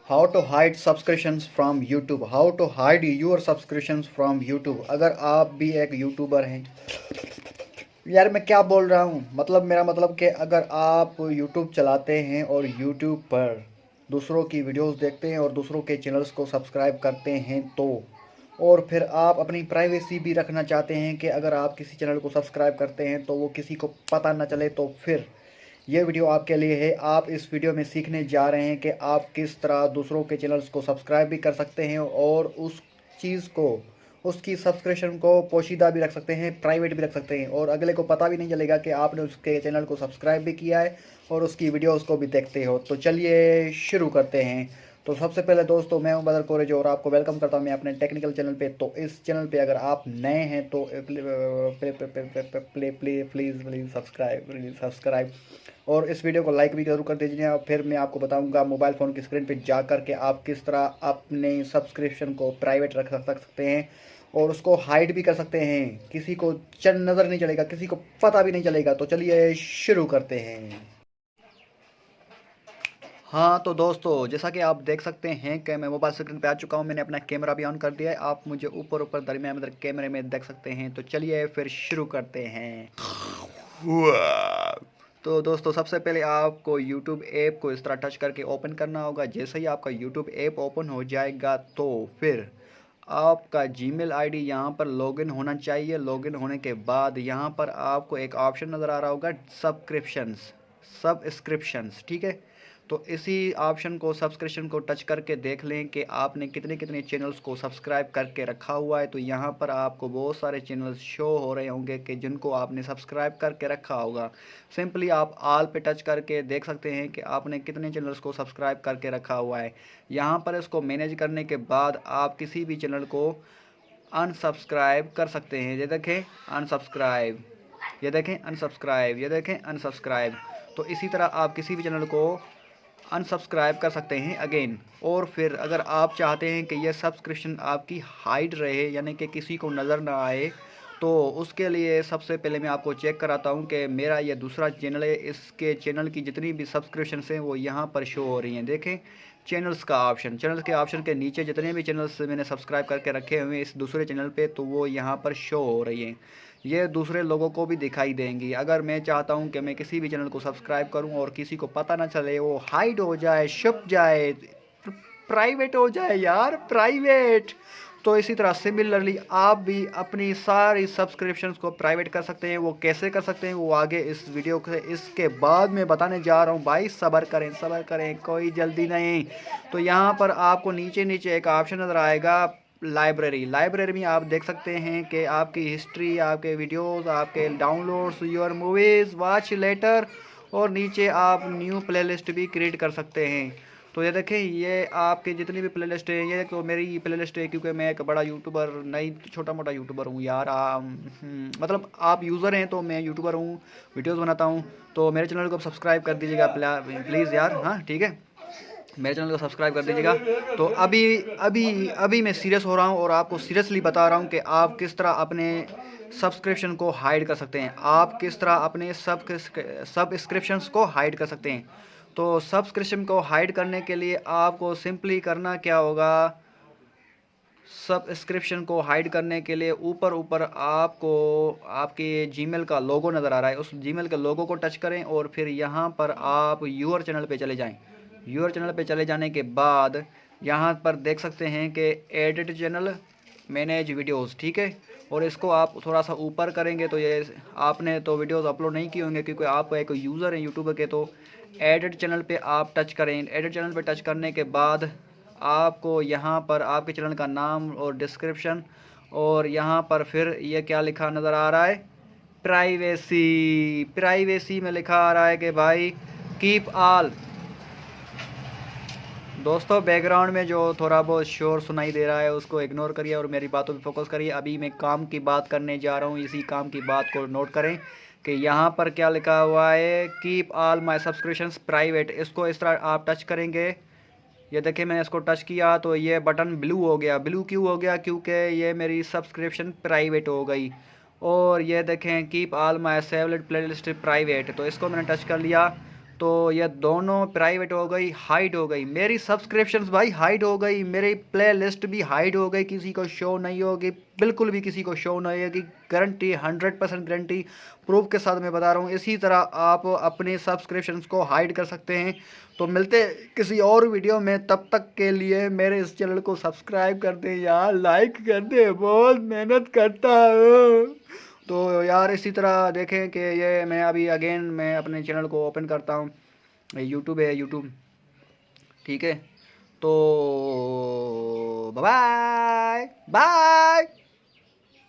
How to hide subscriptions from YouTube. How to hide your subscriptions from YouTube. अगर आप भी एक YouTuber हैं, यार मैं क्या बोल रहा हूँ, मतलब मेरा मतलब कि अगर आप यूट्यूब चलाते हैं और यूट्यूब पर दूसरों की वीडियोस देखते हैं और दूसरों के चैनल्स को सब्सक्राइब करते हैं तो, और फिर आप अपनी प्राइवेसी भी रखना चाहते हैं कि अगर आप किसी चैनल को सब्सक्राइब करते हैं तो वो किसी को पता ना चले, तो फिर ये वीडियो आपके लिए है। आप इस वीडियो में सीखने जा रहे हैं कि आप किस तरह दूसरों के चैनल्स को सब्सक्राइब भी कर सकते हैं और उस चीज़ को, उसकी सब्सक्रिप्शन को पोशीदा भी रख सकते हैं, प्राइवेट भी रख सकते हैं, और अगले को पता भी नहीं चलेगा कि आपने उसके चैनल को सब्सक्राइब भी किया है और उसकी वीडियोस को भी देखते हो। तो चलिए शुरू करते हैं। तो सबसे पहले दोस्तों, मैं हूं बदर कोरेज और आपको वेलकम करता हूं मैं अपने टेक्निकल चैनल पे। तो इस चैनल पे अगर आप नए हैं तो प्लीज़ सब्सक्राइब और इस वीडियो को लाइक भी जरूर कर दीजिए। और फिर मैं आपको बताऊंगा मोबाइल फ़ोन की स्क्रीन पे जा कर के आप किस तरह अपने सब्सक्रिप्शन को प्राइवेट रख सकते हैं और उसको हाइड भी कर सकते हैं। किसी को चंद नज़र नहीं चलेगा, किसी को पता भी नहीं चलेगा। तो चलिए शुरू करते हैं। हाँ तो दोस्तों, जैसा कि आप देख सकते हैं कि मैं मोबाइल स्क्रीन पे आ चुका हूँ। मैंने अपना कैमरा भी ऑन कर दिया है। आप मुझे ऊपर ऊपर दरमियान में कैमरे में देख सकते हैं। तो चलिए फिर शुरू करते हैं। तो दोस्तों, सबसे पहले आपको YouTube ऐप को इस तरह टच करके ओपन करना होगा। जैसे ही आपका YouTube ऐप ओपन हो जाएगा तो फिर आपका जीमेल आईडी यहाँ पर लॉगिन होना चाहिए। लॉगिन होने के बाद यहाँ पर आपको एक ऑप्शन नज़र आ रहा होगा, सब्सक्रिप्शंस, ठीक है। तो इसी ऑप्शन को, सब्सक्रिप्शन को टच करके देख लें कि आपने कितने कितने चैनल्स को सब्सक्राइब करके रखा हुआ है। तो यहाँ पर आपको बहुत सारे चैनल्स शो हो रहे होंगे कि जिनको आपने सब्सक्राइब करके रखा होगा। सिंपली आप ऑल पे टच करके देख सकते हैं कि आपने कितने चैनल्स को सब्सक्राइब करके रखा हुआ है। यहाँ पर इसको मैनेज करने के बाद आप किसी भी चैनल को अनसब्सक्राइब कर सकते हैं। ये देखें अनसब्सक्राइब, ये देखें अनसब्सक्राइब, ये देखें अनसब्सक्राइब। तो इसी तरह आप किसी भी चैनल को अनसब्सक्राइब कर सकते हैं अगेन। और फिर अगर आप चाहते हैं कि यह सब्सक्रिप्शन आपकी हाइड रहे, यानी कि किसी को नज़र ना आए, तो उसके लिए सबसे पहले मैं आपको चेक कराता हूं कि मेरा ये दूसरा चैनल है, इसके चैनल की जितनी भी सब्सक्रिप्शन हैं वो यहाँ पर शो हो रही हैं। देखें चैनल्स का ऑप्शन, चैनल्स के ऑप्शन के नीचे जितने भी चैनल्स मैंने सब्सक्राइब करके रखे हुए हैं इस दूसरे चैनल पे, तो वो यहाँ पर शो हो रही हैं। ये दूसरे लोगों को भी दिखाई देंगी। अगर मैं चाहता हूं कि मैं किसी भी चैनल को सब्सक्राइब करूं और किसी को पता ना चले, वो हाइड हो जाए, छुप जाए, प्राइवेट हो जाए यार, प्राइवेट, तो इसी तरह सिमिलरली आप भी अपनी सारी सब्सक्रिप्शंस को प्राइवेट कर सकते हैं। वो कैसे कर सकते हैं वो आगे इस वीडियो के इसके बाद मैं बताने जा रहा हूँ। भाई सब्र करें, सब्र करें, कोई जल्दी नहीं। तो यहाँ पर आपको नीचे नीचे एक ऑप्शन नज़र आएगा, लाइब्रेरी। लाइब्रेरी में आप देख सकते हैं कि आपकी हिस्ट्री, आपके वीडियोस, आपके downloads, your movies, watch later, और नीचे आप न्यू प्लेलिस्ट भी क्रिएट कर सकते हैं। तो ये देखें, ये आपके जितनी भी प्लेलिस्ट है, ये तो मेरी प्लेलिस्ट है क्योंकि मैं एक बड़ा यूट्यूबर नहीं, छोटा मोटा यूट्यूबर हूँ यार। मतलब आप यूज़र हैं तो मैं यूट्यूबर हूँ, वीडियोस बनाता हूँ। तो मेरे चैनल को सब्सक्राइब कर दीजिएगा प्लीज़ यार। हाँ ठीक है, मेरे चैनल को सब्सक्राइब कर दीजिएगा। तो अभी अभी अभी मैं सीरियस हो रहा हूँ और आपको सीरियसली बता रहा हूँ कि आप किस तरह अपने सब्सक्रिप्शन को हाइड कर सकते हैं, आप किस तरह अपने सब्सक्रिप्शंस को हाइड कर सकते हैं। तो सब्सक्रिप्शन को हाइड करने के लिए आपको सिंपली करना क्या होगा, सब्सक्रिप्शन को हाइड करने के लिए ऊपर ऊपर आपको आपके जीमेल का लोगो नज़र आ रहा है, उस जीमेल के लोगो को टच करें और फिर यहाँ पर आप यूअर चैनल पे चले जाएं। यूअर चैनल पे चले जाने के बाद यहाँ पर देख सकते हैं कि एडिट चैनल, मैनेज वीडियोस, ठीक है। और इसको आप थोड़ा सा ऊपर करेंगे तो ये, आपने तो वीडियोस अपलोड नहीं किए होंगे क्योंकि आप एक यूज़र हैं यूट्यूब के। तो एडिट चैनल पे आप टच करें। एडिट चैनल पे टच करने के बाद आपको यहाँ पर आपके चैनल का नाम और डिस्क्रिप्शन, और यहाँ पर फिर ये क्या लिखा नज़र आ रहा है, प्राइवेसी। प्राइवेसी में लिखा आ रहा है कि भाई कीप ऑल। दोस्तों बैकग्राउंड में जो थोड़ा बहुत शोर सुनाई दे रहा है उसको इग्नोर करिए और मेरी बातों पे फोकस करिए। अभी मैं काम की बात करने जा रहा हूँ, इसी काम की बात को नोट करें कि यहाँ पर क्या लिखा हुआ है, keep all my subscriptions private. इसको इस तरह आप टच करेंगे। ये देखिए मैंने इसको टच किया तो ये बटन ब्लू हो गया। ब्लू क्यों हो गया, क्योंकि ये मेरी सब्सक्रिप्शन प्राइवेट हो गई। और ये देखें keep all my saved playlist private, तो इसको मैंने टच कर लिया। तो ये दोनों प्राइवेट हो गई, हाइड हो गई। मेरी सब्सक्रिप्शंस भाई हाइड हो गई, मेरी प्ले लिस्ट भी हाइड हो गई, किसी को शो नहीं होगी, बिल्कुल भी किसी को शो नहीं होगी, गारंटी 100% गारंटी प्रूफ के साथ मैं बता रहा हूँ। इसी तरह आप अपने सब्सक्रिप्शंस को हाइड कर सकते हैं। तो मिलते किसी और वीडियो में, तब तक के लिए मेरे इस चैनल को सब्सक्राइब कर दें यार, लाइक कर दें, बहुत मेहनत करता हूँ। तो यार इसी तरह देखें कि ये मैं अभी अगेन मैं अपने चैनल को ओपन करता हूँ, यूट्यूब है, यूट्यूब, ठीक है। तो बाय बाय बाय।